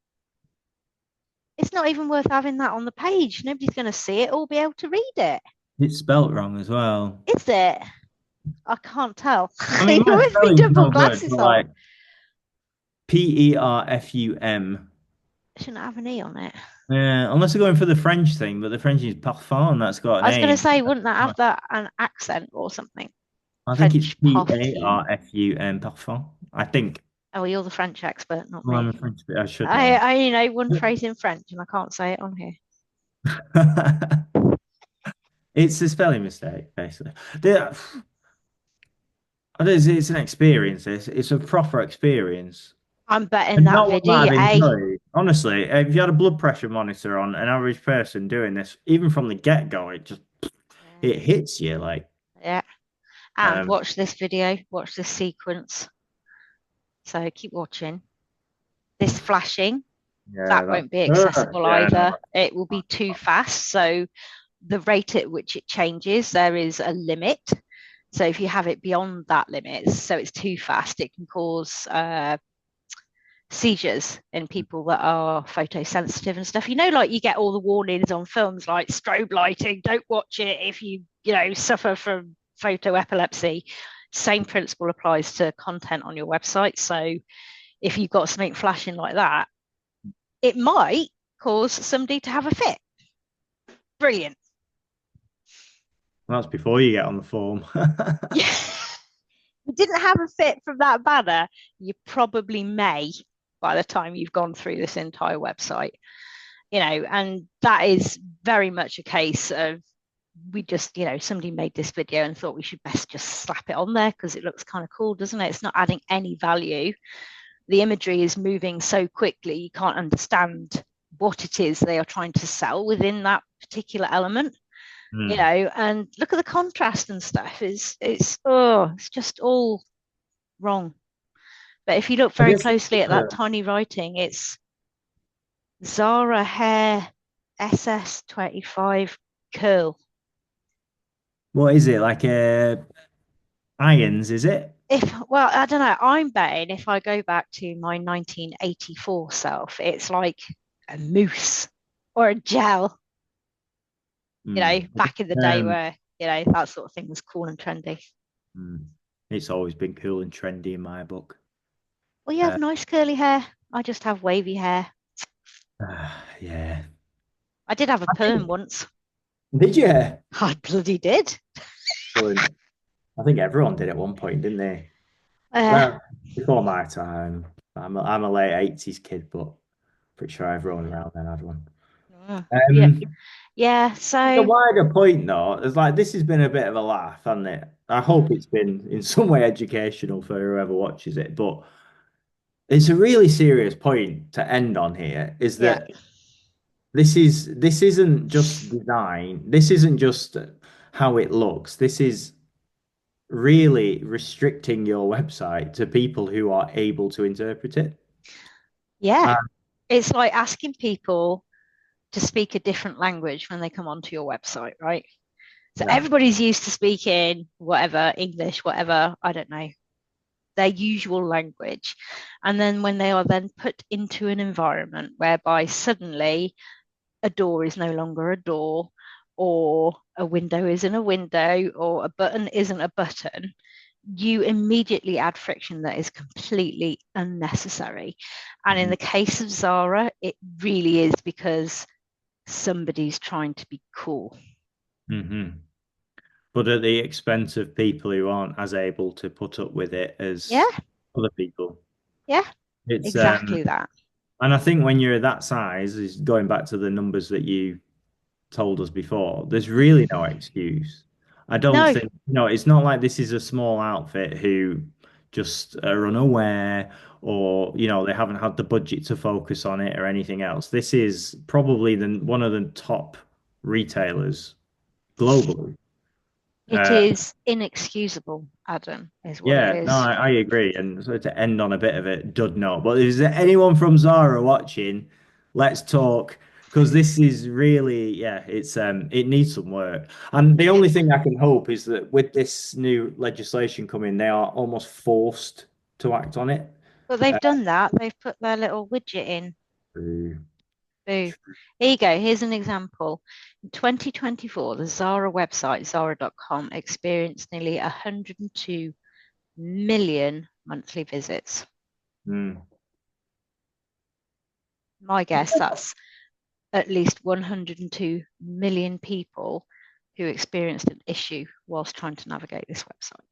It's not even worth having that on the page. Nobody's going to see it or be able to read it. it's spelt wrong as well. Is it? I can't tell. I mean, Even my with me spelling's double no good, glasses but on, like Perfum. I shouldn't have an E on it. Yeah, unless they're going for the French thing, but the French is parfum. That's got an I was going A. to say, wouldn't that have that an accent or something? I think it's French perfume. Parfum. Parfum. I think. Oh, you're the French expert, not Well, I'm a me. French. I should I, know. I you know one phrase in French and I can't say it on here. It's a spelling mistake, basically. It's an experience. It's a proper experience. I'm betting And that not one that video, I'd A. enjoy. Honestly, if you had a blood pressure monitor on an average person doing this, even from the get-go, Yeah. it hits you like Yeah. And um watch this video, watch this sequence. So keep watching. This flashing, yeah, that that's won't be accessible yeah, no. either. It will be too fast. So the rate at which it changes, there is a limit. So if you have it beyond that limit, so it's too fast, it can cause seizures in people that are photosensitive and stuff. You know, like you get all the warnings on films like strobe lighting, don't watch it if you suffer from photo epilepsy. Same principle applies to content on your website. So if you've got something flashing like that, it might cause somebody to have a fit. Brilliant. That's before you get on the form. Yeah. You didn't have a fit from that banner, you probably may by the time you've gone through this entire website. And that is very much a case of we just, somebody made this video and thought we should best just slap it on there because it looks kind of cool, doesn't it? It's not adding any value. The imagery is moving so quickly, you can't understand what it is they are trying to sell within that particular element. Hmm. And look at the contrast and stuff. It's just all wrong. But if you look I very guess closely at that tiny writing, it's Zara hair SS25 curl. what is it like irons, is it? Well, I don't know. I'm betting if I go back to my 1984 self, it's like a mousse or a gel, Hmm. back in the day Um, where, that sort of thing was cool and trendy. hmm. It's always been cool and trendy in my book. Well, you have Uh, nice curly hair. I just have wavy hair. yeah. I did have a I perm think, once. did you? I bloody did. Well, I think everyone did at one point, didn't they? Uh, Well, before my time. I'm a late 80s kid, but pretty sure everyone around then had one. yeah, Um, yeah. the So wider point though, is like this has been a bit of a laugh, hasn't it? I hope it's been in some way educational for whoever watches it, but it's a really serious point to end on here, is yeah, that this isn't just design, this isn't just how it looks. This is really restricting your website to people who are able to interpret it. yeah. Uh, It's like asking people to speak a different language when they come onto your website, right? So yeah. everybody's used to speaking whatever, English, whatever, I don't know, their usual language. And then when they are then put into an environment whereby suddenly a door is no longer a door, or a window isn't a window, or a button isn't a button, you immediately add friction that is completely unnecessary. And in Mhm. the case of Zara, it really is because somebody's trying to be cool. Mhm. But at the expense of people who aren't as able to put up with it Yeah, as other people. yeah, It's exactly that. and I think when you're that size, is going back to the numbers that you told us before, there's really no excuse. I don't No, think, it's not like this is a small outfit who just are unaware or, they haven't had the budget to focus on it or anything else. This is probably one of the top retailers globally. It is inexcusable, Adam, is what it Yeah, no, is. I agree. And so to end on a bit of a dud note, but is there anyone from Zara watching? Let's talk because this is really, yeah, it needs some work. And the only thing I can hope is that with this new legislation coming, they are almost forced to act on it. But they've Uh, done that. They've put their little widget in. True. Boo. Here you go. Here's an example. In 2024, the Zara website, Zara.com, experienced nearly 102 million monthly visits. Mm. My guess that's at least 102 million people who experienced an issue whilst trying to navigate this website.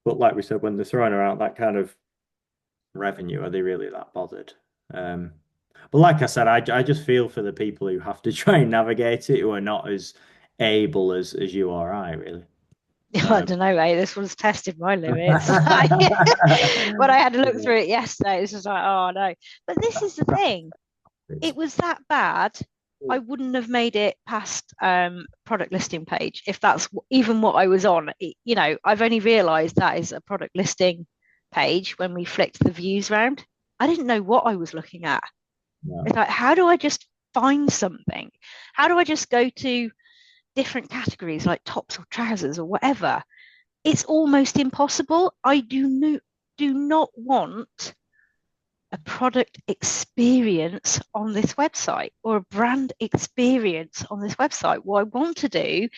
But like we said, when they're throwing around that kind of revenue, are they really that bothered? Um, but like I said, I just feel for the people who have to try and navigate it, who are not as able as you or I, really. I Um, don't know, mate. This one's tested my limits. When I had to look through it yesterday, it was just like, oh no. But this is the thing. It was that bad. I wouldn't have made it past product listing page if that's even what I was on. I've only realised that is a product listing page when we flicked the views round. I didn't know what I was looking at. It's No. like, how do I just find something? How do I just go to different categories like tops or trousers or whatever? It's almost impossible. Do not want a product experience on this website or a brand experience on this website. What I want to do,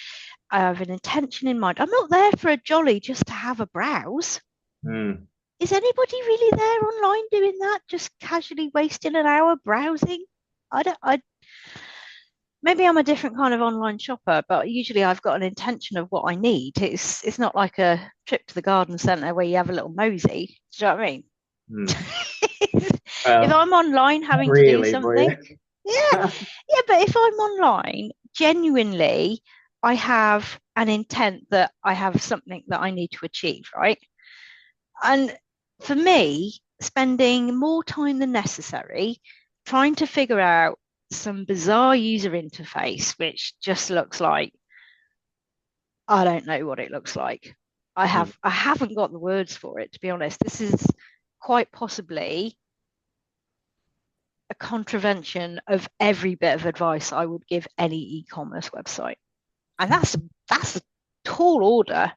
I have an intention in mind. I'm not there for a jolly just to have a browse. Mm. Is anybody really there online doing that? Just casually wasting an hour browsing? I don't. I Maybe I'm a different kind of online shopper, but usually I've got an intention of what I need. It's not like a trip to the garden centre where you have a little mosey. Do you know what I mean? Mm. If Well, I'm online not having to do really, but something, yeah, yeah. yeah, but if I'm online, genuinely, I have an intent that I have something that I need to achieve, right? And for me, spending more time than necessary trying to figure out some bizarre user interface, which just looks like I don't know what it looks like. Mm. I haven't got the words for it, to be honest. This is quite possibly a contravention of every bit of advice I would give any e-commerce website. And that's a tall order.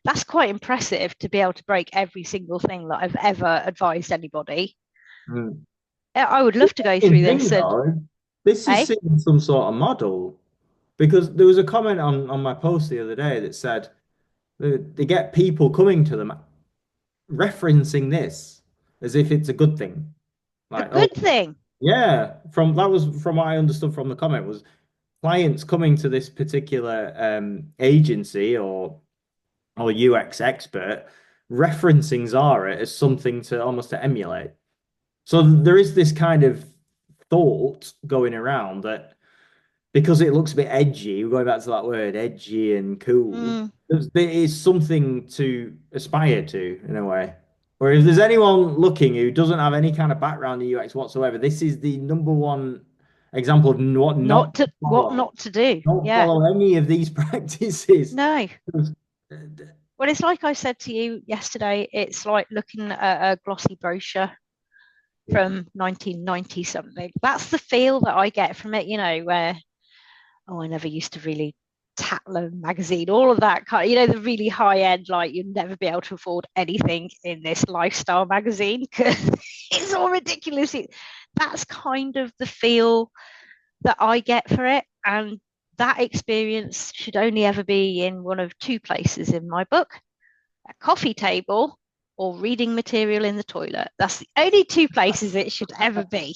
That's quite impressive to be able to break every single thing that I've ever advised anybody. Mm. I would The love to go through second this thing, and though, this is hey, seeing some sort of model because there was a comment on my post the other day that said they get people coming to them referencing this as if it's a good thing. a Like, oh, good thing. yeah, that was from what I understood from the comment was clients coming to this particular agency or UX expert referencing Zara as something to almost to emulate. So there is this kind of thought going around that because it looks a bit edgy, going back to that word, edgy and cool, Mm, there is something to aspire to in a way. Or if there's anyone looking who doesn't have any kind of background in UX whatsoever, this is the number one example of what not to what follow. not to do. Don't Yeah. follow any of these practices. No. Well, it's like I said to you yesterday, it's like looking at a glossy brochure Yeah. from 1990 something. That's the feel that I get from it, where, oh, I never used to really Tatler magazine, all of that kind, the really high end, like you'd never be able to afford anything in this lifestyle magazine because it's all ridiculous. That's kind of the feel that I get for it. And that experience should only ever be in one of two places in my book: a coffee table or reading material in the toilet. That's the only two places it should ever be,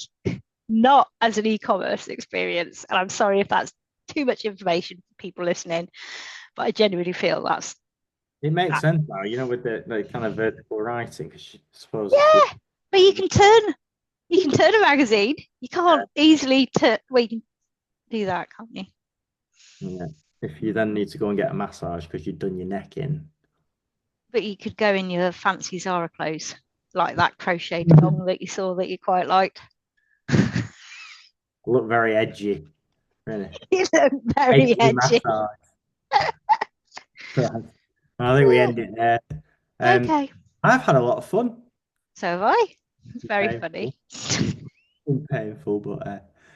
not as an e-commerce experience. And I'm sorry if that's too much information for people listening, but I genuinely feel that's It makes that. sense now, with the kind of vertical writing, because I suppose if you Yeah, but you can turn a magazine. You can't easily turn. Well, you can do that, can't you? yeah, if you then need to go and get a massage because you've done your neck in, But you could go in your fancy Zara clothes, like that crocheted thong that you saw that you quite liked. look very edgy, really. You look very Edgy edgy. massage. Right. I think we end it there. Um, Okay, I've had a lot of fun. so have I. It's It's very painful. funny. It's painful, but